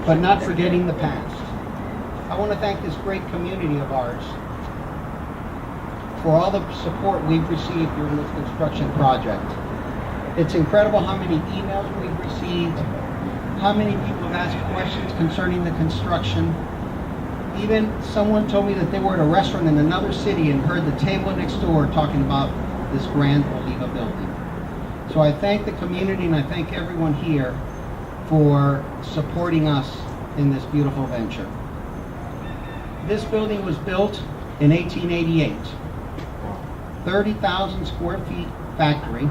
but not forgetting the past. I want to thank this great community of ours for all the support we've received during this construction project. It's incredible how many emails we've received, how many people have asked questions concerning the construction. Even someone told me that they were at a restaurant in another city and heard the table next door talking about this grand Oliva building. So I thank the community and I thank everyone here for supporting us in this beautiful venture. This building was built in 1888. 30,000 square feet factory.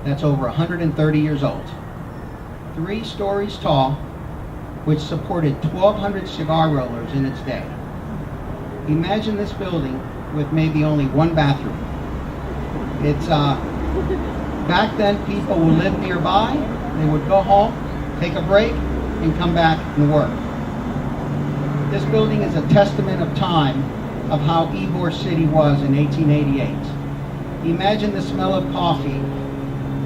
That's over 130 years old. 3 stories tall, which supported 1,200 cigar rollers in its day. Imagine this building with maybe only 1 bathroom. It's back then people would live nearby, they would go home, take a break, and come back and work. This building is a testament of time of how Ybor City was in 1888. Imagine the smell of coffee,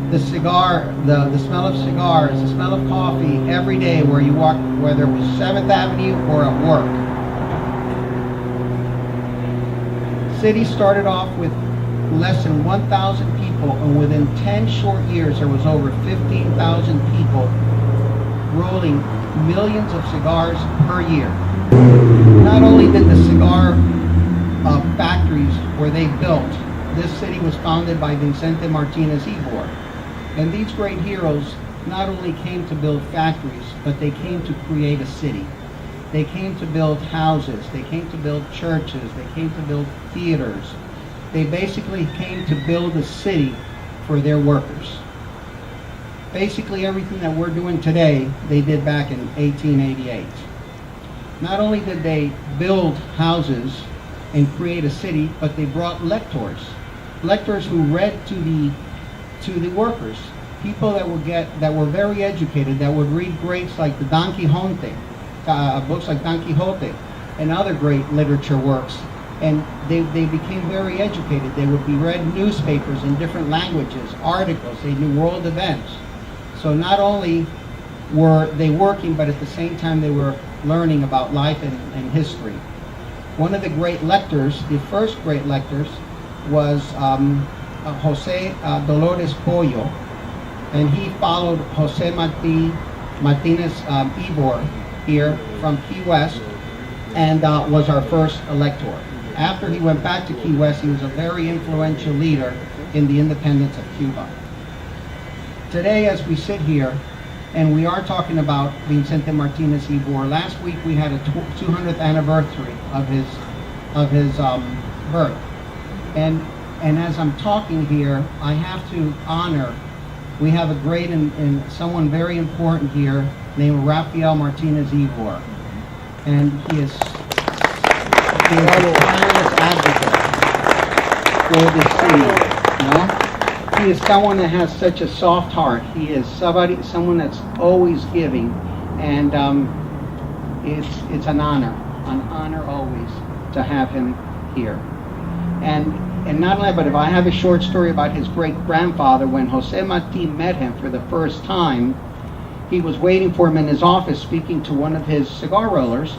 the smell of cigars, the smell of coffee every day where you walk, whether it was 7th Avenue or at work. City started off with less than 1,000 people, and within 10 short years there was over 15,000 people rolling millions of cigars per year. Not only did the cigar factories where they built, this city was founded by Vicente Martinez-Ybor. And these great heroes not only came to build factories, but they came to create a city. They came to build houses, they came to build churches, they came to build theaters. They basically came to build a city for their workers. Basically everything that we're doing today, they did back in 1888. Not only did they build houses and create a city, but they brought lectors who read to the workers, people that were very educated, that would read greats like the Don Quixote, books like Don Quixote, and other great literature works. And they became very educated. They would be read newspapers in different languages, articles. They knew world events. So not only were they working, but at the same time they were learning about life and history. One of the great lectors, the first great lectors, was Jose Dolores Pollo, and he followed Jose Martinez-Ybor here from Key West, and was our first elector. After he went back to Key West, he was a very influential leader in the independence of Cuba. Today, as we sit here, and we are talking about Vicente Martinez-Ybor, last week we had a 200th anniversary of his birth. And as I'm talking here, I have to honor, we have a great and someone very important here named Ariel Martinez-Ybor. And he is a tireless advocate for the city. You know? He is someone that has such a soft heart. He is someone that's always giving. And it's an honor always to have him here. And not only, but if I have a short story about his great-grandfather, when Jose Marti met him for the first time, he was waiting for him in his office speaking to one of his cigar rollers,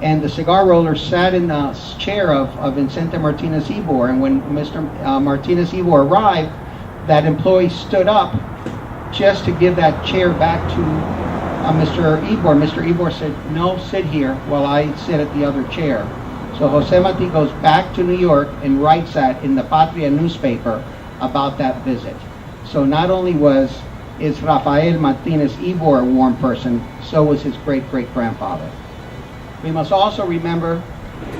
and the cigar roller sat in the chair of Vicente Martinez-Ybor, and when Mr. Martinez-Ybor arrived, that employee stood up just to give that chair back to Mr. Ybor. Mr. Ybor said, "No, sit here while I sit at the other chair." So Jose Marti goes back to New York and writes that in the Patria newspaper about that visit. So not only is Rafael Martinez-Ybor a warm person, so was his great-great-grandfather. We must also remember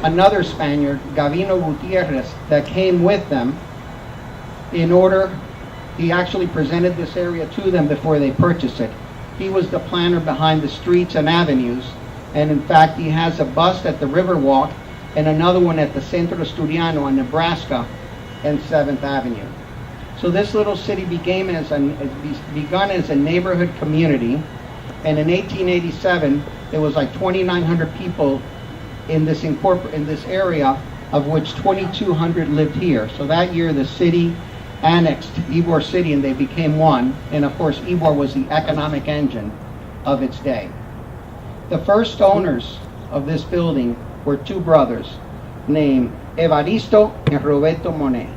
another Spaniard, Gavino Gutierrez, that came with them in order, he actually presented this area to them before they purchased it. He was the planner behind the streets and avenues, and in fact he has a bust at the Riverwalk and another one at the Centro Asturiano in Nebraska and 7th Avenue. So this little city began as a neighborhood community, and in 1887 there was like 2,900 people in this area, of which 2,200 lived here. So that year the city annexed Ybor City and they became one, and of course Ybor was the economic engine of its day. The first owners of this building were two brothers named Evaristo and Roberto Monet.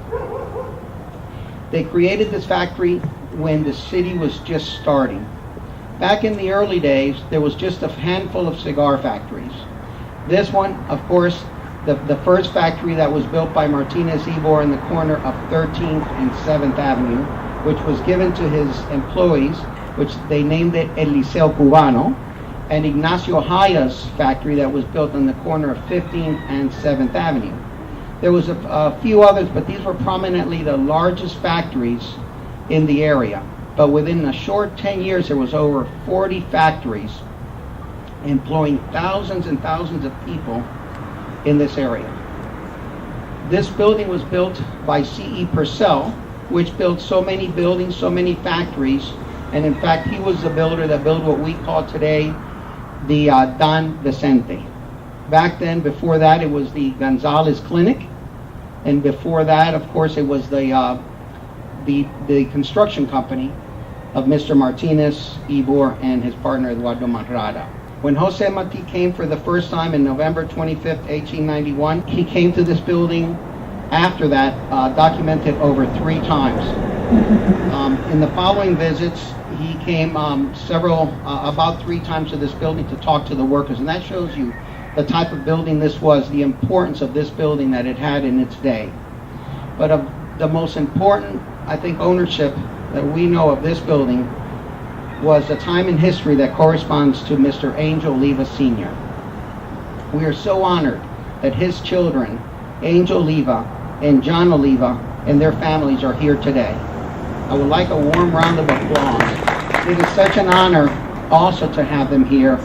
They created this factory when the city was just starting. Back in the early days, there was just a handful of cigar factories. This one, of course, the first factory that was built by Martinez-Ybor in the corner of 13th and 7th Avenue, which was given to his employees, which they named it El Liceo Cubano, and Ignacio Haya's factory that was built on the corner of 15th and 7th Avenue. There was a few others, but these were prominently the largest factories in the area. But within a short 10 years, there was over 40 factories employing thousands and thousands of people in this area. This building was built by C.E. Purcell, which built so many buildings, so many factories, and in fact, he was the builder that built what we call today the Don Vicente. Back then, before that, it was the Gonzalez Clinic, and before that, of course, it was the construction company of Mr. Martinez-Ybor and his partner Eduardo Manrada. When Jose Marti came for the first time in November 25th, 1891, he came to this building after that, documented over 3 times. In the following visits, he came about 3 times to this building to talk to the workers, and that shows you the type of building this was, the importance of this building that it had in its day. But of the most important, I think, ownership that we know of this building was a time in history that corresponds to Mr. Angel Oliva Sr. We are so honored that his children, Angel Oliva and John Oliva, and their families are here today. I would like a warm round of applause. It is such an honor also to have them here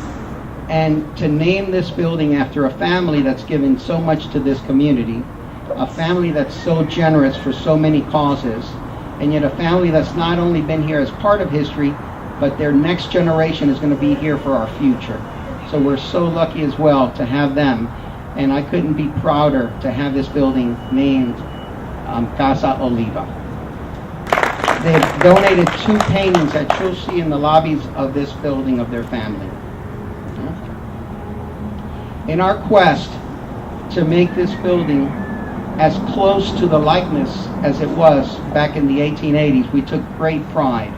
and to name this building after a family that's given so much to this community, a family that's so generous for so many causes, and yet a family that's not only been here as part of history, but their next generation is going to be here for our future. So we're so lucky as well to have them, and I couldn't be prouder to have this building named CASA Oliva. They've donated 2 paintings that you'll see in the lobbies of this building of their family. In our quest to make this building as close to the likeness as it was back in the 1880s, we took great pride.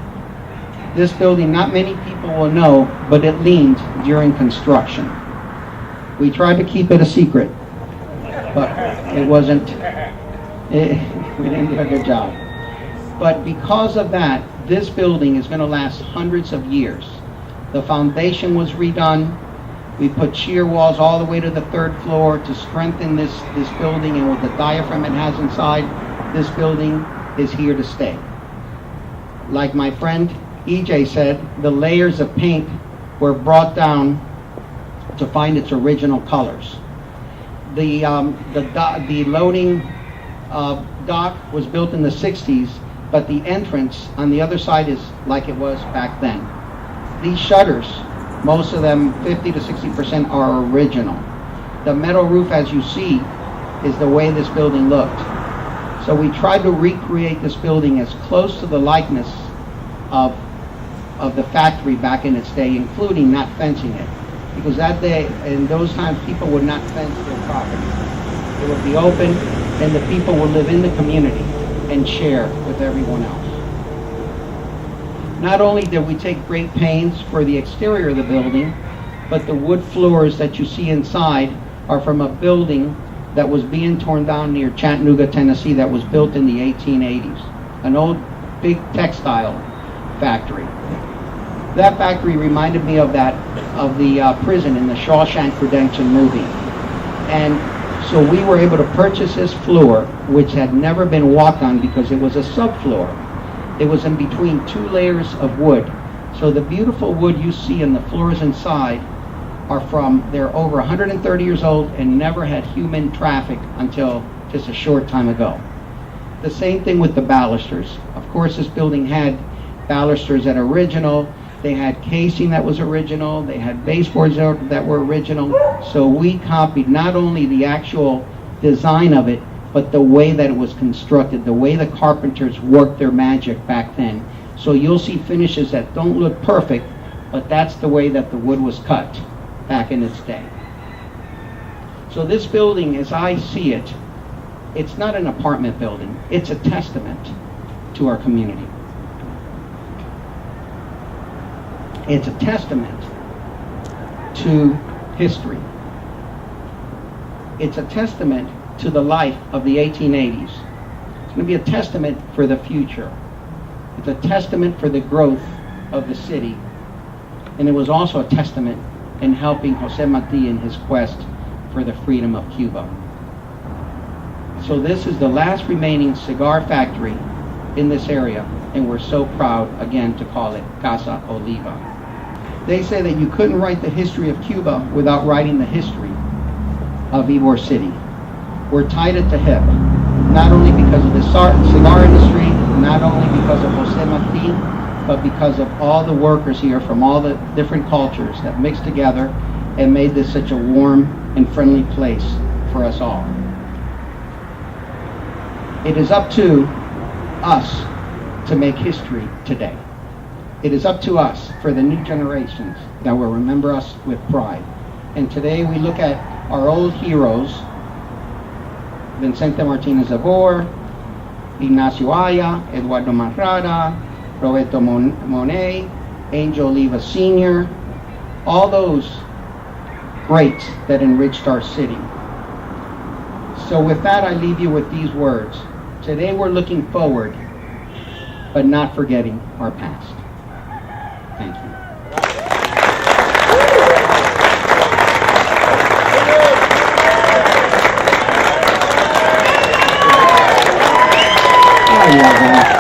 This building, not many people will know, but it leaned during construction. We tried to keep it a secret, but it wasn't, we didn't do a good job. But because of that, this building is going to last hundreds of years. The foundation was redone. We put shear walls all the way to the 3rd floor to strengthen this building, and with the diaphragm it has inside, this building is here to stay. Like my friend EJ said, the layers of paint were brought down to find its original colors. The loading dock was built in the 60s, but the entrance on the other side is like it was back then. These shutters, most of them 50 to 60% are original. The metal roof, as you see, is the way this building looked. So we tried to recreate this building as close to the likeness of the factory back in its day, including not fencing it. Because that day, in those times, people would not fence their property. It would be open, and the people would live in the community and share with everyone else. Not only did we take great pains for the exterior of the building, but the wood floors that you see inside are from a building that was being torn down near Chattanooga, Tennessee, that was built in the 1880s. An old big textile factory. That factory reminded me of the prison in the Shawshank Redemption movie. And so we were able to purchase this floor, which had never been walked on because it was a subfloor. It was in between 2 layers of wood. So the beautiful wood you see in the floors inside they're over 130 years old and never had human traffic until just a short time ago. The same thing with the balusters. Of course, this building had balusters that are original. They had casing that was original. They had baseboards that were original. So we copied not only the actual design of it, but the way that it was constructed, the way the carpenters worked their magic back then. So you'll see finishes that don't look perfect, but that's the way that the wood was cut back in its day. So this building, as I see it, it's not an apartment building. It's a testament to our community. It's a testament to history. It's a testament to the life of the 1880s. It's going to be a testament for the future. It's a testament for the growth of the city. And it was also a testament in helping Jose Marti in his quest for the freedom of Cuba. So this is the last remaining cigar factory in this area, and we're so proud, again, to call it CASA Oliva. They say that you couldn't write the history of Cuba without writing the history of Ybor City. We're tied at the hip, not only because of the cigar industry, not only because of Jose Marti, but because of all the workers here from all the different cultures that mixed together and made this such a warm and friendly place for us all. It is up to us to make history today. It is up to us for the new generations that will remember us with pride. And today we look at our old heroes, Vicente Martinez-Ybor, Ignacio Aya, Eduardo Marrada, Roberto Monet, Angel Oliva Sr., all those greats that enriched our city. So with that, I leave you with these words. Today we're looking forward, but not forgetting our past. Thank you. Oh, yeah,